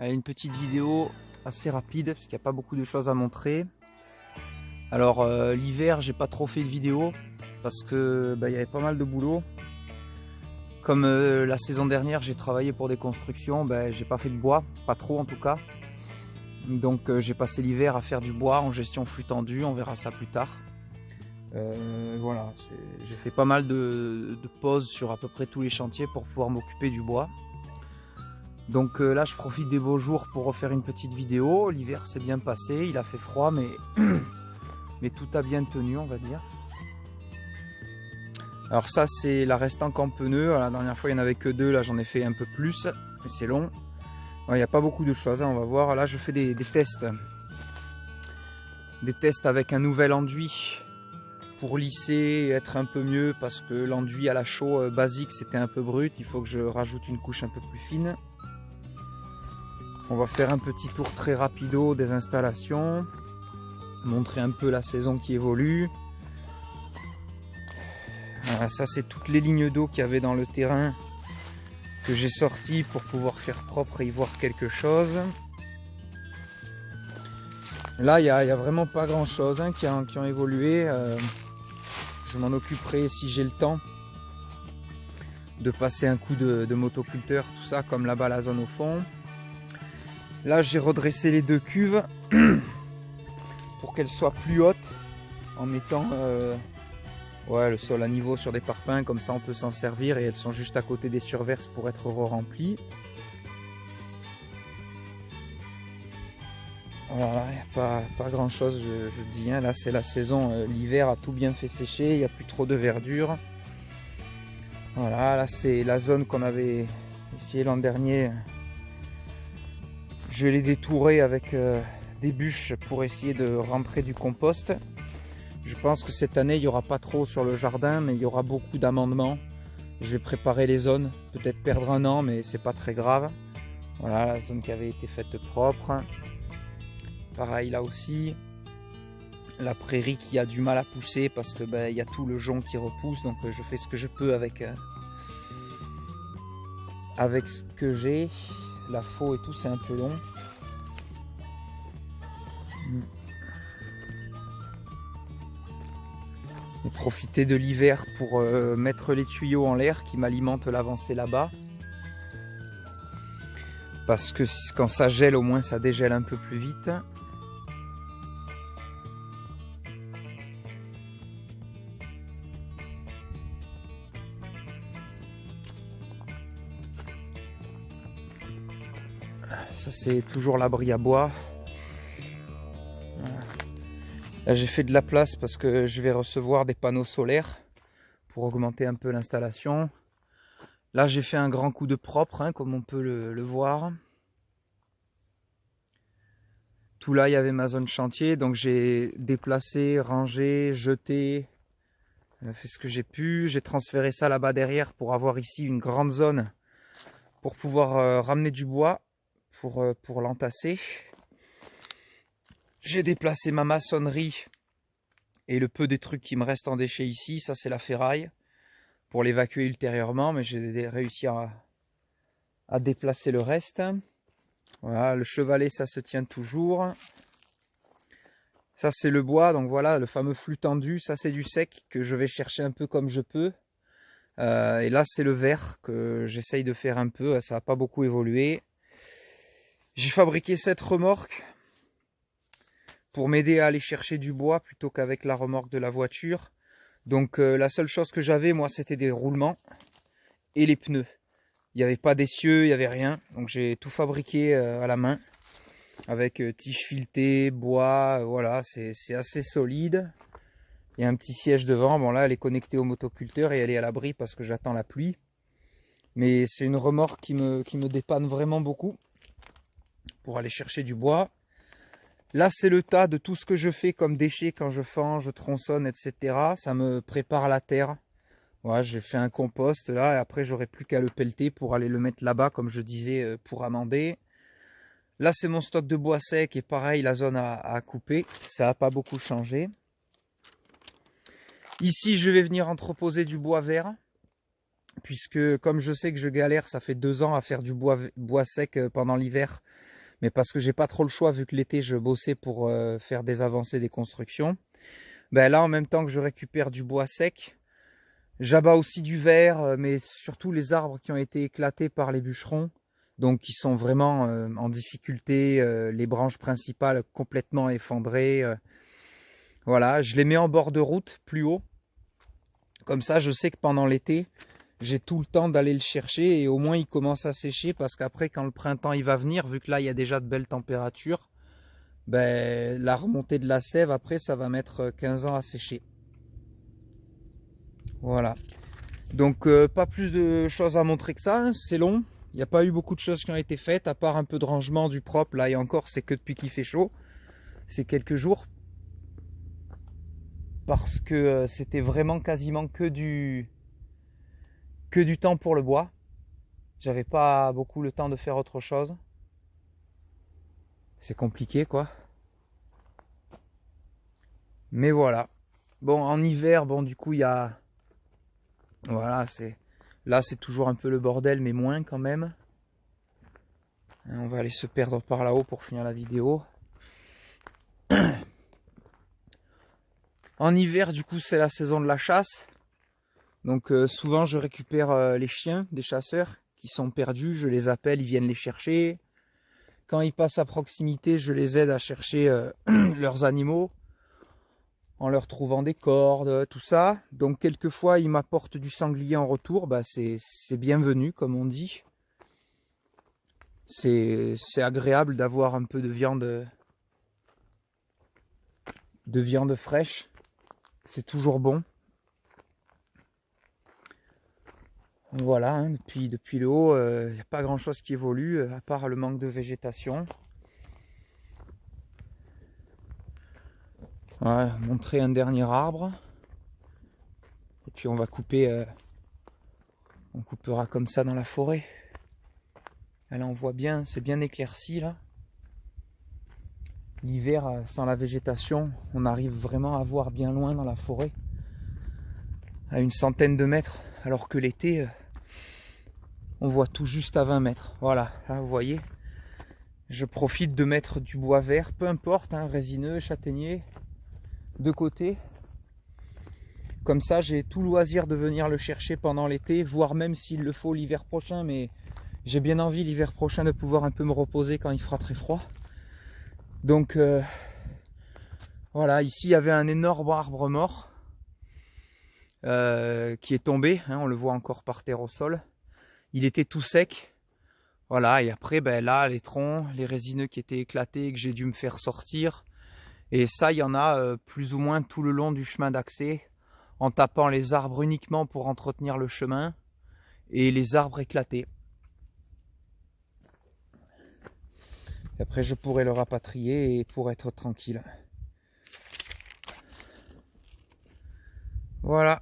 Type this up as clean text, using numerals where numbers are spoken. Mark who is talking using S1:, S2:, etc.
S1: Allez, une petite vidéo assez rapide parce qu'il n'y a pas beaucoup de choses à montrer. Alors l'hiver j'ai pas trop fait de vidéo parce que il y avait pas mal de boulot. Comme la saison dernière j'ai travaillé pour des constructions, j'ai pas fait de bois, pas trop en tout cas. Donc j'ai passé l'hiver à faire du bois en gestion flux tendu, on verra ça plus tard. Voilà, j'ai fait pas mal de pauses sur à peu près tous les chantiers pour pouvoir m'occuper du bois. Donc là je profite des beaux jours pour refaire une petite vidéo. L'hiver s'est bien passé, il a fait froid mais tout a bien tenu on va dire. Alors ça c'est la restante en pneus. La dernière fois il n'y en avait que deux, là j'en ai fait un peu plus, mais c'est long. Il n'y a pas beaucoup de choses, on va voir. Là je fais des tests. Des tests avec un nouvel enduit pour lisser et être un peu mieux parce que l'enduit à la chaux basique c'était un peu brut. Il faut que je rajoute une couche un peu plus fine. On va faire un petit tour très rapido des installations, montrer un peu la saison qui évolue. Voilà, ça c'est toutes les lignes d'eau qu'il y avait dans le terrain que j'ai sorti pour pouvoir faire propre et y voir quelque chose. Là il y a vraiment pas grand chose qui ont évolué. Je m'en occuperai si j'ai le temps de passer un coup de motoculteur, tout ça, comme là-bas la zone au fond. Là j'ai redressé les deux cuves pour qu'elles soient plus hautes en mettant le sol à niveau sur des parpaings, comme ça on peut s'en servir, et elles sont juste à côté des surverses pour être remplies. Voilà, il n'y a pas grand chose, je dis, là c'est la saison, l'hiver a tout bien fait sécher, il n'y a plus trop de verdure. Voilà, là c'est la zone qu'on avait essayé l'an dernier. Je l'ai détouré avec des bûches pour essayer de rentrer du compost. Je pense que cette année il n'y aura pas trop sur le jardin, mais il y aura beaucoup d'amendements. Je vais préparer les zones, peut-être perdre un an, mais c'est pas très grave. Voilà la zone qui avait été faite propre. Pareil là aussi. La prairie qui a du mal à pousser parce que il y a tout le jonc qui repousse, donc je fais ce que je peux avec ce que j'ai. La faux et tout c'est un peu long. Et profiter de l'hiver pour mettre les tuyaux en l'air qui m'alimentent l'avancée là-bas. Parce que quand ça gèle, au moins ça dégèle un peu plus vite. Ça c'est toujours l'abri à bois. Voilà. Là j'ai fait de la place parce que je vais recevoir des panneaux solaires pour augmenter un peu l'installation. Là j'ai fait un grand coup de propre, comme on peut le voir. Tout là il y avait ma zone chantier, donc j'ai déplacé, rangé, jeté, fait ce que j'ai pu. J'ai transféré ça là-bas derrière pour avoir ici une grande zone pour pouvoir ramener du bois pour l'entasser. J'ai déplacé ma maçonnerie et le peu des trucs qui me restent en déchets ici. Ça c'est la ferraille pour l'évacuer ultérieurement, mais j'ai réussi à déplacer le reste. Voilà, le chevalet ça se tient toujours. Ça c'est le bois, donc voilà le fameux flux tendu. Ça c'est du sec que je vais chercher un peu comme je peux. Et là c'est le verre que j'essaye de faire un peu, ça n'a pas beaucoup évolué. J'ai fabriqué cette remorque pour m'aider à aller chercher du bois plutôt qu'avec la remorque de la voiture. Donc la seule chose que j'avais moi c'était des roulements et les pneus. Il n'y avait pas d'essieu, il n'y avait rien. Donc j'ai tout fabriqué à la main avec tige filetée, bois, voilà, c'est assez solide. Il y a un petit siège devant, bon là elle est connectée au motoculteur et elle est à l'abri parce que j'attends la pluie. Mais c'est une remorque qui me dépanne vraiment beaucoup pour aller chercher du bois. Là c'est le tas de tout ce que je fais comme déchets quand je fends, je tronçonne, etc. Ça me prépare la terre. Voilà, j'ai fait un compost là et après j'aurai plus qu'à le pelleter pour aller le mettre là-bas comme je disais pour amender. Là c'est mon stock de bois sec et pareil la zone à couper, ça n'a pas beaucoup changé. Ici je vais venir entreposer du bois vert. puisque comme je sais que je galère, ça fait 2 ans à faire du bois sec pendant l'hiver, mais parce que j'ai pas trop le choix vu que l'été je bossais pour faire des avancées des constructions. Ben là, en même temps que je récupère du bois sec, j'abats aussi du verre, mais surtout les arbres qui ont été éclatés par les bûcherons, donc qui sont vraiment en difficulté, les branches principales complètement effondrées. Voilà, je les mets en bord de route, plus haut. Comme ça, je sais que pendant l'été, j'ai tout le temps d'aller le chercher et au moins il commence à sécher parce qu'après, quand le printemps il va venir, vu que là il y a déjà de belles températures, ben, la remontée de la sève, après, ça va mettre 15 ans à sécher. Voilà. Donc, pas plus de choses à montrer que ça, hein. C'est long. Il n'y a pas eu beaucoup de choses qui ont été faites, à part un peu de rangement du propre. Là, et encore, c'est que depuis qu'il fait chaud. C'est quelques jours. Parce que c'était vraiment quasiment que du temps pour le bois. J'avais pas beaucoup le temps de faire autre chose. C'est compliqué, quoi. Mais voilà. Bon, en hiver, bon, du coup, il y a... Voilà, là, c'est toujours un peu le bordel, mais moins quand même. On va aller se perdre par là-haut pour finir la vidéo. En hiver, du coup, c'est la saison de la chasse. Donc, souvent, je récupère les chiens des chasseurs qui sont perdus. Je les appelle, ils viennent les chercher. Quand ils passent à proximité, je les aide à chercher leurs animaux, en leur trouvant des cordes, tout ça. Donc quelquefois ils m'apportent du sanglier en retour, bah, c'est bienvenu comme on dit. C'est agréable d'avoir un peu de viande fraîche, c'est toujours bon. Voilà, hein, depuis le haut, il n'y a pas grand chose qui évolue, à part le manque de végétation. Ouais, montrer un dernier arbre. Et puis on va couper, on coupera comme ça dans la forêt. Là on voit bien, c'est bien éclairci là. L'hiver, sans la végétation, on arrive vraiment à voir bien loin dans la forêt. À une centaine de mètres. Alors que l'été, on voit tout juste à 20 mètres. Voilà, là vous voyez. Je profite de mettre du bois vert, peu importe, hein, résineux, châtaignier, de côté. Comme ça, j'ai tout loisir de venir le chercher pendant l'été, voire même s'il le faut l'hiver prochain. Mais j'ai bien envie l'hiver prochain de pouvoir un peu me reposer quand il fera très froid. Donc voilà, ici il y avait un énorme arbre mort qui est tombé, hein, on le voit encore par terre au sol. Il était tout sec. Voilà, et après ben là les troncs, les résineux qui étaient éclatés, que j'ai dû me faire sortir. Et ça, il y en a plus ou moins tout le long du chemin d'accès, en tapant les arbres uniquement pour entretenir le chemin et les arbres éclatés. Et après, je pourrai le rapatrier et pour être tranquille. Voilà.